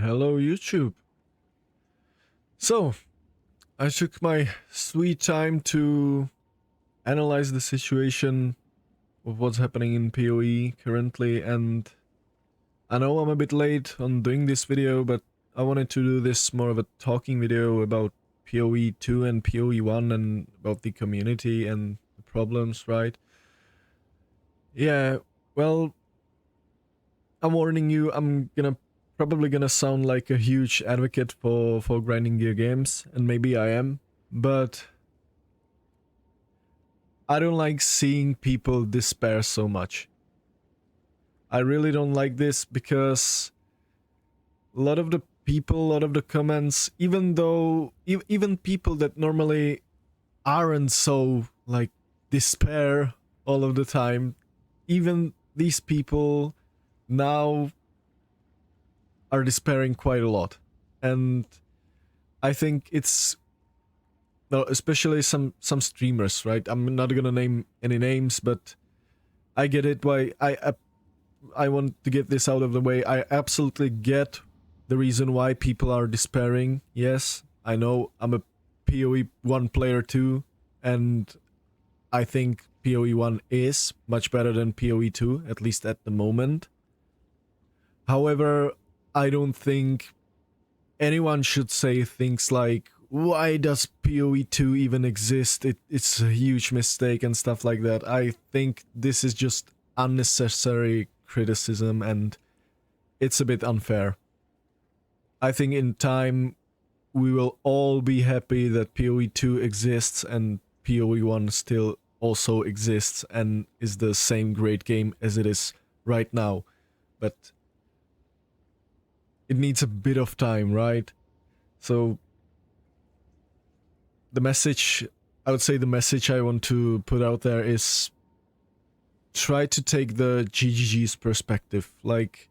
Hello, YouTube. So, I took my sweet time to analyze the situation of what's happening in PoE currently, and I know I'm a bit late on doing this video, but I wanted to do this more of a talking video about PoE2 and PoE1 and about the community and the problems, right? Yeah, well, I'm warning you, I'm probably gonna sound like a huge advocate for grinding gear games, and maybe I am, but I don't like seeing people despair so much. I really don't like this because a lot of the people, a lot of the comments, even though even people that normally aren't so like despair all of the time, even these people now are despairing quite a lot. And I think it's no, especially some streamers, right? I'm not gonna name any names, but I get it. Why I want to get this out of the way. I absolutely get the reason why people are despairing. Yes, I know I'm a PoE1 player too, and I think PoE1 is much better than PoE2, at least at the moment. However, I don't think anyone should say things like, why does PoE2 even exist? It's a huge mistake and stuff like that. I think this is just unnecessary criticism and it's a bit unfair. I think in time we will all be happy that PoE2 exists and PoE1 still also exists and is the same great game as it is right now. But it needs a bit of time, right? So the message, I would say the message I want to put out there is try to take the GGG's perspective. Like,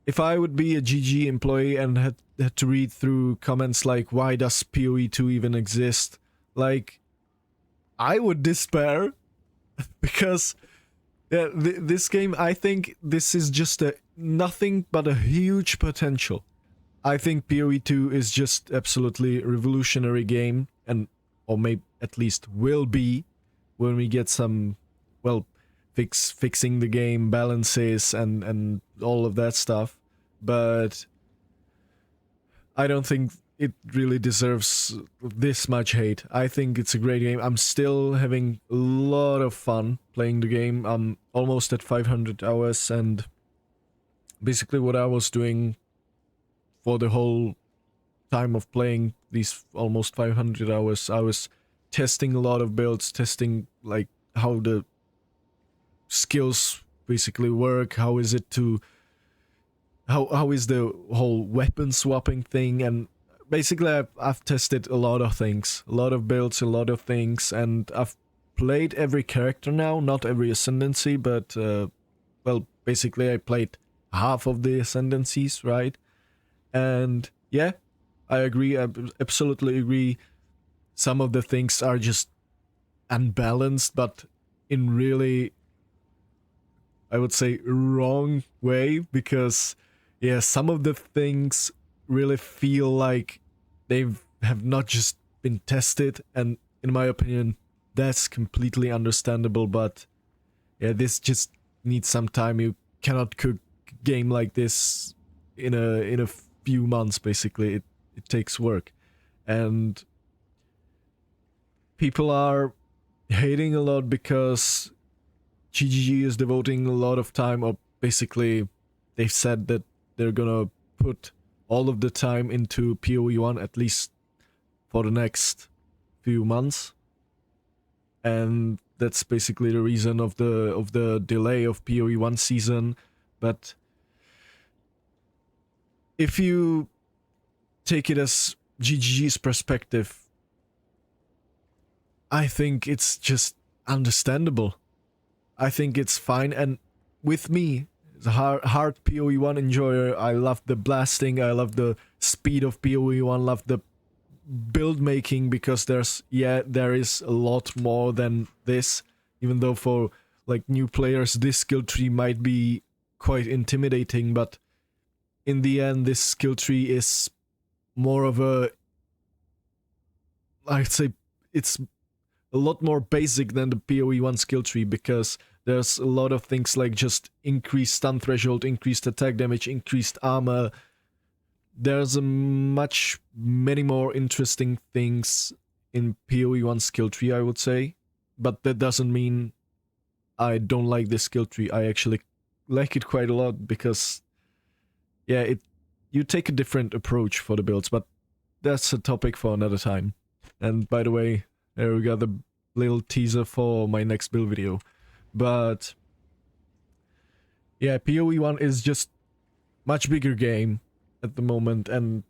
if I would be a GG employee and had to read through comments like, why does PoE2 even exist? Like, I would despair because this game, I think this is just nothing but a huge potential. I think PoE2 is just absolutely revolutionary game, and or maybe at least will be when we get some, well, fixing the game balances and all of that stuff. But I don't think it really deserves this much hate. I think it's a great game. I'm still having a lot of fun playing the game. I'm almost at 500 hours, and basically what I was doing for the whole time of playing these almost 500 hours, I was testing a lot of builds, testing like how the skills basically work, how is it to how is the whole weapon swapping thing, and basically I've tested a lot of things, a lot of builds, a lot of things, and I've played every character now, not every ascendancy, but well, basically I played half of the ascendancies, right? And yeah, I agree, I absolutely agree. Some of the things are just unbalanced, but in really, I would say, wrong way, because yeah, some of the things really feel like they have not just been tested, and in my opinion, that's completely understandable, but yeah, this just needs some time. You cannot cook a game like this in a few months, basically. It takes work. And people are hating a lot because GGG is devoting a lot of time, or basically they've said that they're gonna put all of the time into PoE1, at least for the next few months. And that's basically the reason of the delay of PoE1 season. But if you take it as GGG's perspective, I think it's just understandable. I think it's fine, and with me, as a hard PoE1 enjoyer, I love the blasting, I love the speed of PoE1, love the build making, because there is a lot more than this, even though for like new players this skill tree might be quite intimidating, but in the end, this skill tree is more of a, I'd say it's a lot more basic than the PoE1 skill tree, because there's a lot of things like just increased stun threshold, increased attack damage, increased armor. There's many more interesting things in PoE1 skill tree, I would say. But that doesn't mean I don't like this skill tree. I actually like it quite a lot, because yeah, you take a different approach for the builds, but that's a topic for another time. And by the way, there we got the little teaser for my next build video. But yeah, PoE1 is just much bigger game at the moment, and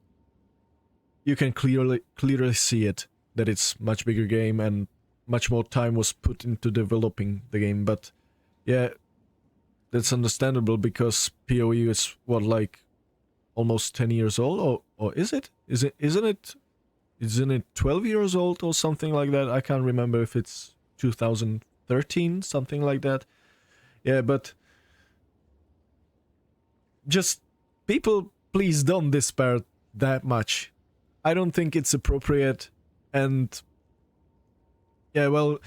you can clearly see it, that it's much bigger game and much more time was put into developing the game. But yeah, that's understandable, because PoE is what, like almost 10 years old, or is it? Isn't it 12 years old or something like that? I can't remember if it's 2013, something like that. Yeah, but just people, please don't despair that much. I don't think it's appropriate. And yeah, well,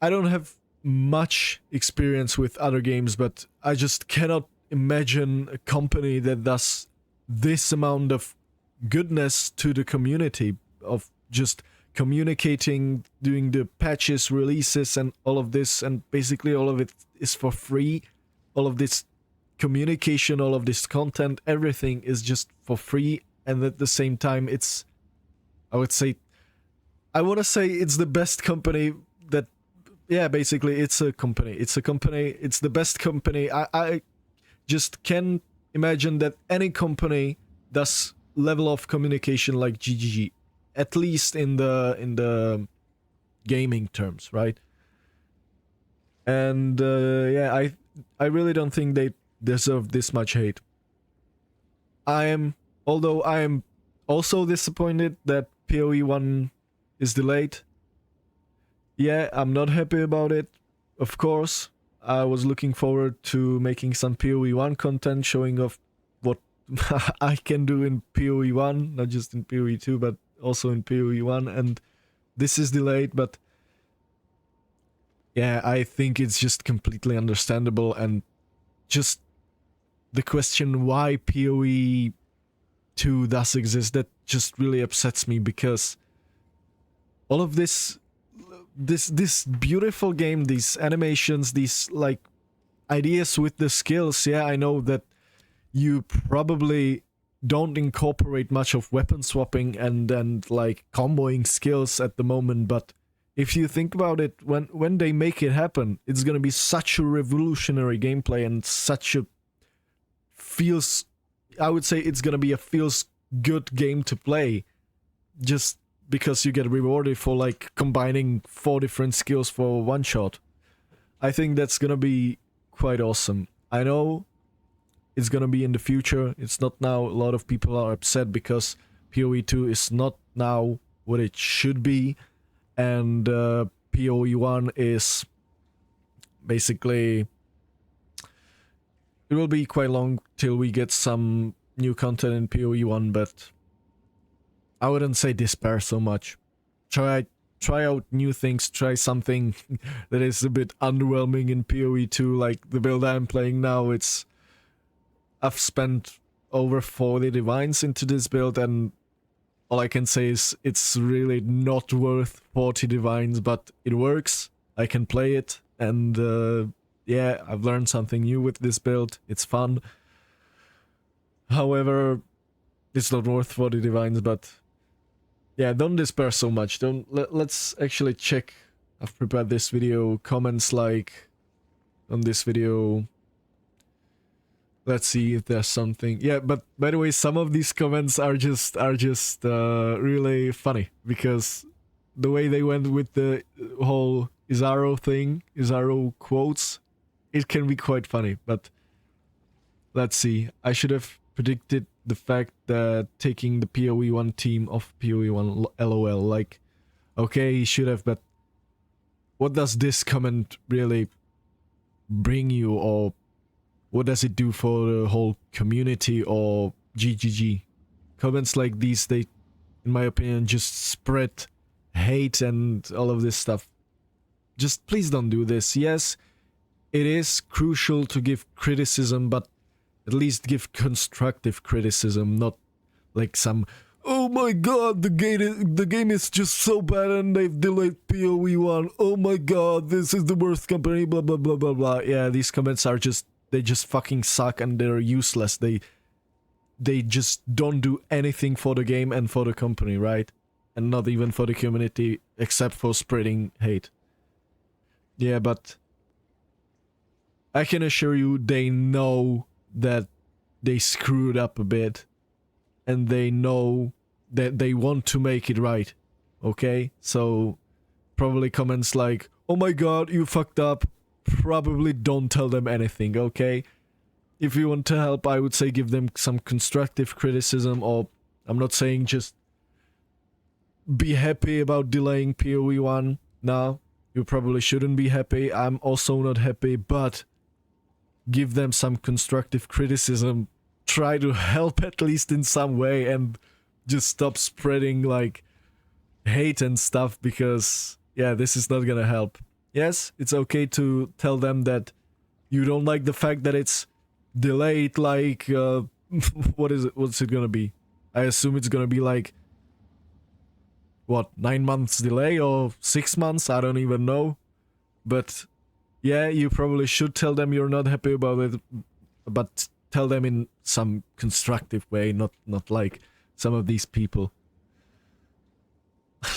I don't have much experience with other games, but I just cannot imagine a company that does this amount of goodness to the community, of just communicating, doing the patches, releases, and all of this, and basically all of it is for free. All of this communication, all of this content, everything is just for free, and at the same time, it's, I want to say it's the best company that, yeah, basically it's a company, it's the best company. I just can't imagine that any company does level of communication like GGG, at least in the gaming terms, right? And yeah, I really don't think they deserve this much hate. Although I am also disappointed that PoE1 is delayed. Yeah, I'm not happy about it, of course. I was looking forward to making some PoE1 content, showing off what I can do in PoE1, not just in PoE2, but also in PoE1, and this is delayed, but yeah, I think it's just completely understandable. And just the question why PoE2 does exist, that just really upsets me, because all of this beautiful game, these animations, these like ideas with the skills, yeah, I know that you probably don't incorporate much of weapon swapping and like comboing skills at the moment, but if you think about it, when they make it happen, it's gonna be such a revolutionary gameplay and such a feels, I would say it's gonna be a feels good game to play, just because you get rewarded for like combining 4 different skills for one shot. I think that's gonna be quite awesome. I know it's gonna be in the future, it's not now. A lot of people are upset because PoE2 is not now what it should be, and PoE1 is basically, it will be quite long till we get some new content in PoE1, but I wouldn't say despair so much. Try out new things, try something that is a bit underwhelming in PoE2, like the build I'm playing now. I've spent over 40 divines into this build, and all I can say is it's really not worth 40 divines, but it works. I can play it, and yeah, I've learned something new with this build. It's fun. However, it's not worth 40 divines, but yeah, don't despair so much. Let's actually check. I've prepared this video. Comments like on this video. Let's see if there's something. Yeah, but by the way, some of these comments are just really funny, because the way they went with the whole Izaro thing, Izaro quotes, it can be quite funny. But let's see. I should have predicted the fact that taking the PoE1 team off PoE1, lol. Like, okay, he should have, but what does this comment really bring you, or what does it do for the whole community or GGG? Comments like these, they, in my opinion, just spread hate and all of this stuff. Just please don't do this. Yes, it is crucial to give criticism, but at least give constructive criticism, not like some, oh my god, the game is just so bad and they've delayed PoE1. Oh my god, this is the worst company, blah blah blah blah blah. Yeah, these comments are just, they just fucking suck and they're useless. They just don't do anything for the game and for the company, right? And not even for the community, except for spreading hate. Yeah, but I can assure you they know that they screwed up a bit. And they know that they want to make it right. Okay? So, probably comments like, oh my god, you fucked up. Probably don't tell them anything, okay? If you want to help, I would say give them some constructive criticism, or I'm not saying just be happy about delaying PoE1. No, you probably shouldn't be happy. I'm also not happy, but give them some constructive criticism. Try to help at least in some way and just stop spreading like hate and stuff, because yeah, this is not gonna help. Yes, it's okay to tell them that you don't like the fact that it's delayed, like what is it, what's it gonna be? I assume it's gonna be like, what, 9 months delay or 6 months, I don't even know. But yeah, you probably should tell them you're not happy about it, but tell them in some constructive way, not like some of these people.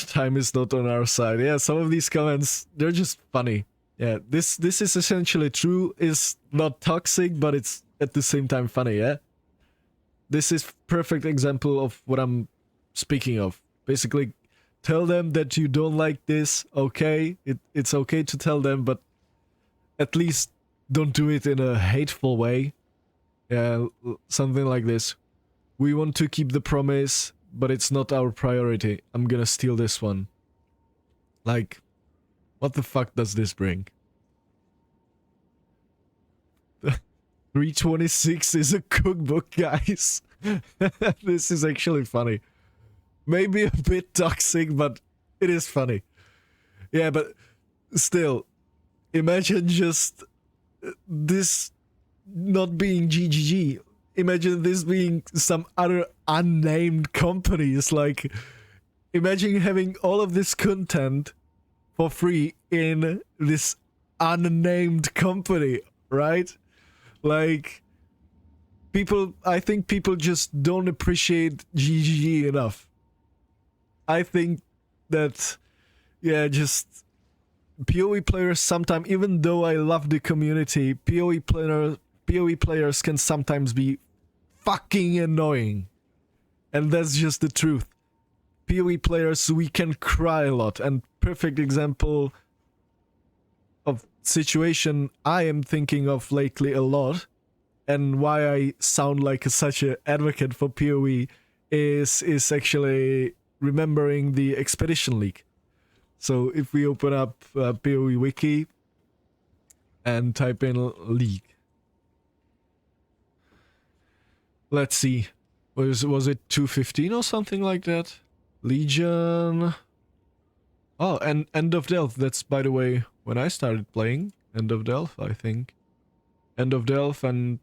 Time is not on our side. Yeah, some of these comments, they're just funny. Yeah, this is essentially true. It's not toxic, but it's at the same time funny, yeah? This is perfect example of what I'm speaking of. Basically, tell them that you don't like this, okay? It's okay to tell them, but at least don't do it in a hateful way. Yeah, something like this. We want to keep the promise, but it's not our priority. I'm gonna steal this one. Like, what the fuck does this bring? 326 is a cookbook, guys. This is actually funny. Maybe a bit toxic, but it is funny. Yeah, but still, imagine just this not being GGG. Imagine this being some other unnamed companies. Like, imagine having all of this content for free in this unnamed company, right? Like, I think people just don't appreciate GGG enough. I think that, yeah, just PoE players sometimes, even though I love the community, PoE players can sometimes be fucking annoying. And that's just the truth. PoE players, we can cry a lot. And perfect example of situation I am thinking of lately a lot, and why I sound like such an advocate for PoE, is actually remembering the Expedition League. So if we open up PoE Wiki and type in League. Let's see. Was it 215 or something like that? Legion. Oh, and End of Delph. That's, by the way, when I started playing End of Delph, I think. End of Delph and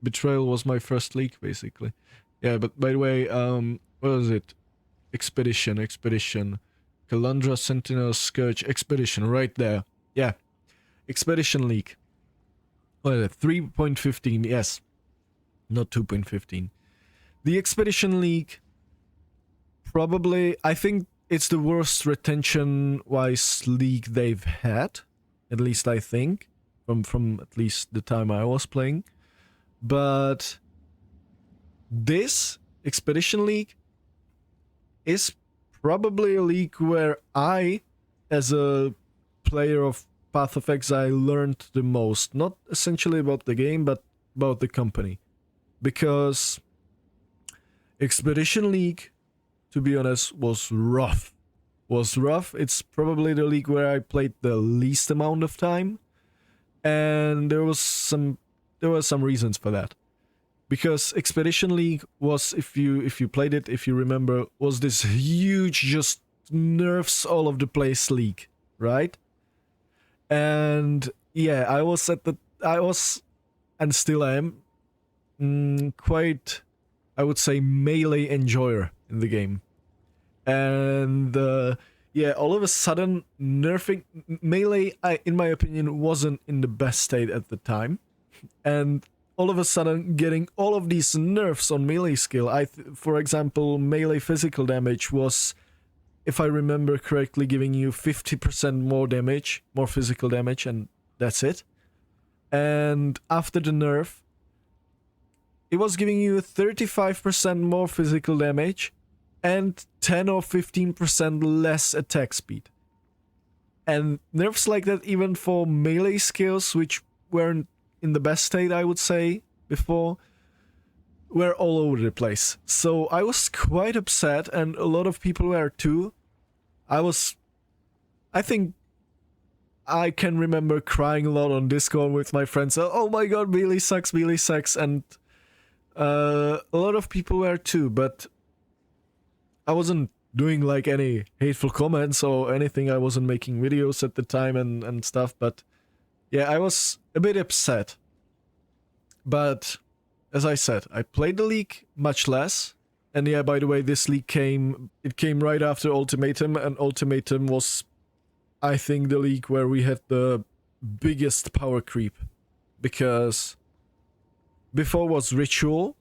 Betrayal was my first league, basically. Yeah, but by the way, what was it? Expedition. Calandra, Sentinel, Scourge, Expedition, right there. Yeah. Expedition League. What is it? 3.15, yes. Not 2.15. The Expedition League, probably, I think it's the worst retention-wise league they've had. At least I think. From at least the time I was playing. But this Expedition League is probably a league where I, as a player of Path of Exile, learned the most. Not essentially about the game, but about the company. Because Expedition League, to be honest, was rough. It's probably the league where I played the least amount of time. And there was some there were some reasons for that. Because Expedition League was, if you played it, if you remember, was this huge, just nerfs all of the place league, right? And yeah, I was and still am quite, I would say, melee enjoyer in the game. And yeah, all of a sudden nerfing melee, in my opinion, wasn't in the best state at the time, and all of a sudden getting all of these nerfs on melee skill. For example, melee physical damage was, if I remember correctly, giving you 50% more damage, more physical damage, and that's it. And after the nerf, it was giving you 35% more physical damage and 10 or 15% less attack speed. And nerfs like that, even for melee skills, which weren't in the best state, I would say, before, were all over the place. So I was quite upset, and a lot of people were too. I think I can remember crying a lot on Discord with my friends. Oh my god, melee sucks, and a lot of people were too, but I wasn't doing like any hateful comments or anything. I wasn't making videos at the time and stuff, but yeah, I was a bit upset. But as I said, I played the league much less. And yeah, by the way, this league came right after Ultimatum, and Ultimatum was, I think, the league where we had the biggest power creep. Because before was Ritual.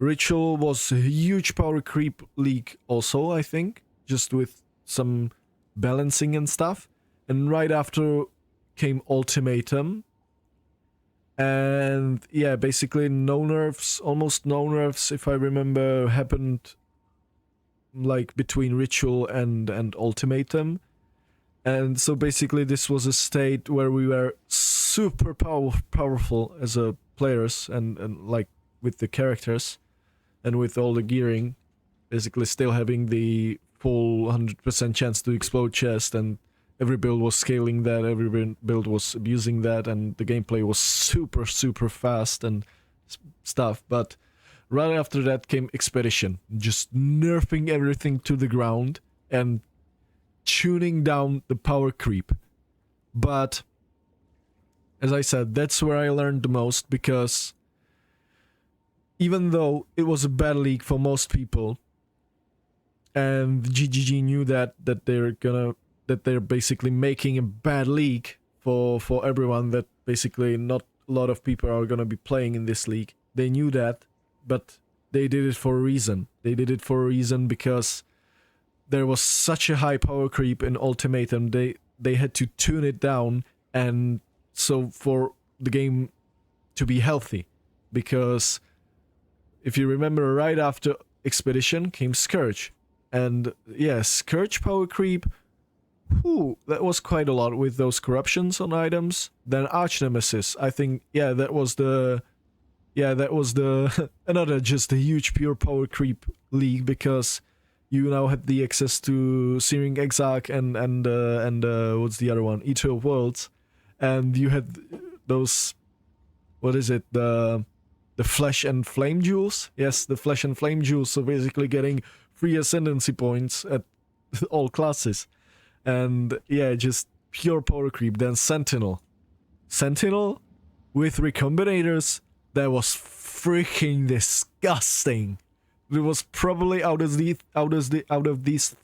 Ritual was a huge power creep league also, I think, just with some balancing and stuff. And right after came Ultimatum. And yeah, basically no nerfs, almost no nerfs, if I remember, happened like between Ritual and Ultimatum. And so basically this was a state where we were super powerful as a players and like with the characters and with all the gearing, basically still having the full 100% chance to explode chest, and every build was scaling that, every build was abusing that, and the gameplay was super fast and stuff. But right after that came Expedition, just nerfing everything to the ground and tuning down the power creep. But as I said, that's where I learned the most, because even though it was a bad league for most people, and GGG knew that they're basically making a bad league for everyone, that basically not a lot of people are gonna be playing in this league. They knew that, but they did it for a reason. They did it for a reason because there was such a high power creep in Ultimatum. They had to tune it down, and so for the game to be healthy, because if you remember, right after Expedition came Scourge, and yeah, Scourge power creep, that was quite a lot with those corruptions on items. Then Arch Nemesis, I think, that was the another just a huge pure power creep league, because you now had the access to Searing Exarch and what's the other one, Eater of Worlds, and you had those, what is it, the Flesh and Flame Jewels? Yes, the Flesh and Flame Jewels, so basically getting free ascendancy points at all classes. And yeah, just pure power creep. Then Sentinel with Recombinators, that was freaking disgusting. It was probably out of these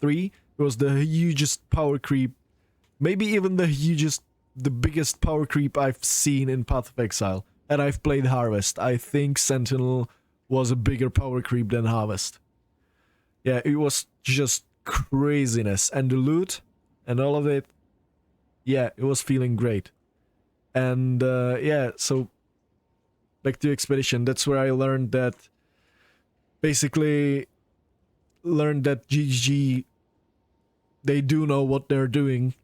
three, it was the hugest power creep, maybe even the biggest power creep I've seen in Path of Exile. And I've played Harvest. I think Sentinel was a bigger power creep than Harvest. Yeah, it was just craziness. And the loot and all of it, yeah, it was feeling great. And yeah, so back to Expedition. That's where I learned that, basically learned that GG, they do know what they're doing,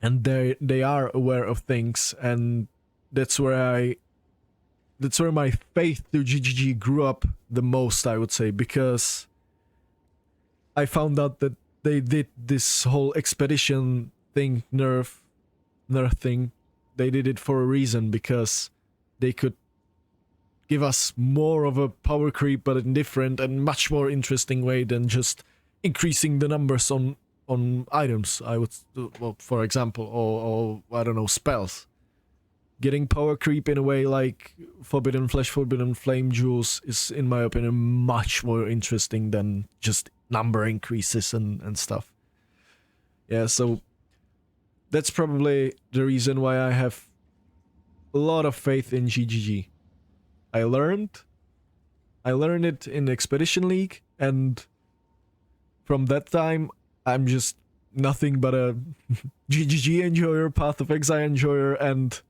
and they are aware of things, and that's where my faith to GGG grew up the most, I would say, because I found out that they did this whole Expedition thing, nerf thing. They did it for a reason, because they could give us more of a power creep, but in different and much more interesting way than just increasing the numbers on items. I would, well, for example, or I don't know, spells. Getting power creep in a way like Forbidden Flesh, Forbidden Flame jewels is, in my opinion, much more interesting than just number increases and stuff. Yeah, so that's probably the reason why I have a lot of faith in GGG. I learned it in Expedition League, and from that time, I'm just nothing but a GGG enjoyer, Path of Exile enjoyer, and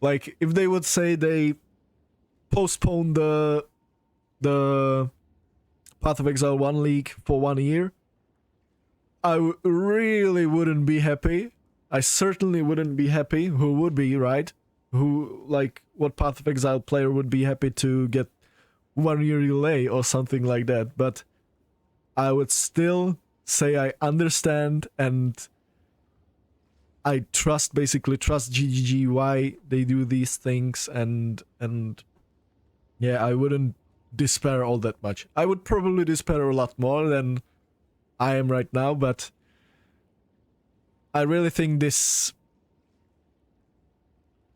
like, if they would say they postpone the Path of Exile 1 League for 1 year, I really wouldn't be happy. I certainly wouldn't be happy. Who would be, right? Who, like, what Path of Exile player would be happy to get 1 year delay or something like that? But I would still say I understand, and I basically trust GGG why they do these things, and yeah, I wouldn't despair all that much. I would probably despair a lot more than I am right now, but I really think this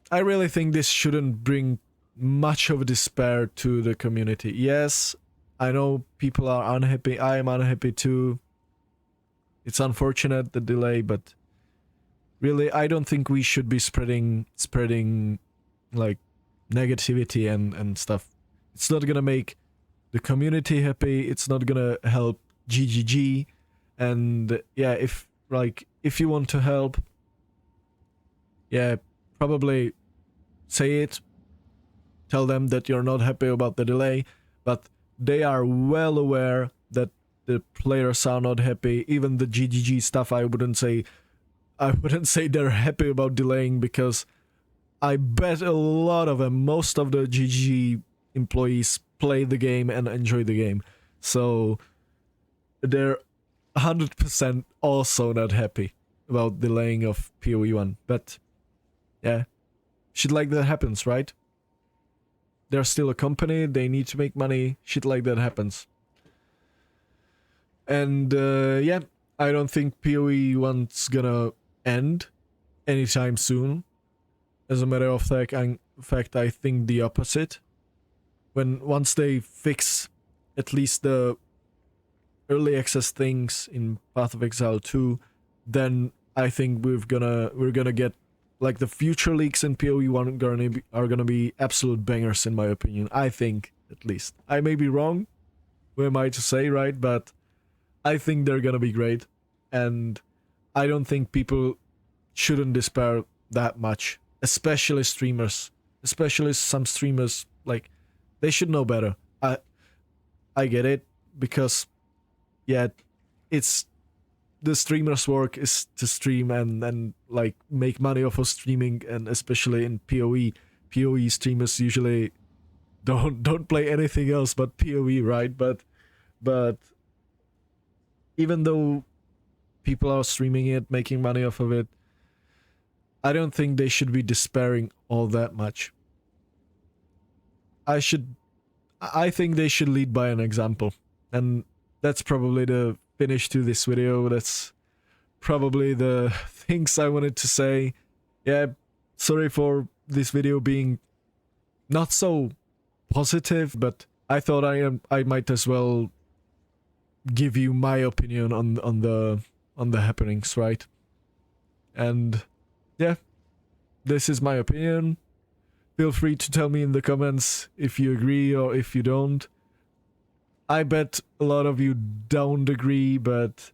shouldn't bring much of a despair to the community. Yes, I know people are unhappy. I am unhappy too. It's unfortunate, the delay, but really, I don't think we should be spreading like negativity and stuff. It's not gonna make the community happy. It's not gonna help GGG. And yeah, if you want to help, yeah, probably say it. Tell them that you're not happy about the delay, but they are well aware that the players are not happy. Even the GGG stuff, I wouldn't say they're happy about delaying, because I bet a lot of them, most of the GG employees, play the game and enjoy the game. So they're 100% also not happy about delaying of PoE1. But yeah, shit like that happens, right? They're still a company, they need to make money, shit like that happens. And yeah, I don't think PoE1's gonna end anytime soon. As a matter of fact, I think the opposite. Once they fix at least the early access things in Path of Exile 2, then I think we're gonna get, like, the future leaks in PoE1 are gonna be absolute bangers, in my opinion. I think, at least. I may be wrong. Who am I to say, right? But I think they're gonna be great, and I don't think people shouldn't despair that much, especially streamers, especially some streamers. Like, they should know better. I get it, because yeah, it's the streamer's work is to stream and like make money off of streaming, and especially in PoE streamers usually don't play anything else but PoE, right? But even though people are streaming it, making money off of it, I don't think they should be despairing all that much. I think they should lead by an example. And that's probably the finish to this video. That's probably the things I wanted to say. Yeah, sorry for this video being not so positive, but I thought I might as well give you my opinion on the happenings, right? And yeah, this is my opinion. Feel free to tell me in the comments if you agree or if you don't. I bet a lot of you don't agree, but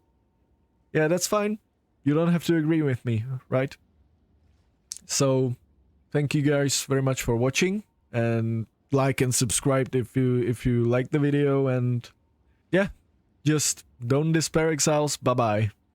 yeah, that's fine. You don't have to agree with me, right? So thank you guys very much for watching, and like and subscribe if you like the video, and yeah, just don't despair, Exiles. Bye bye.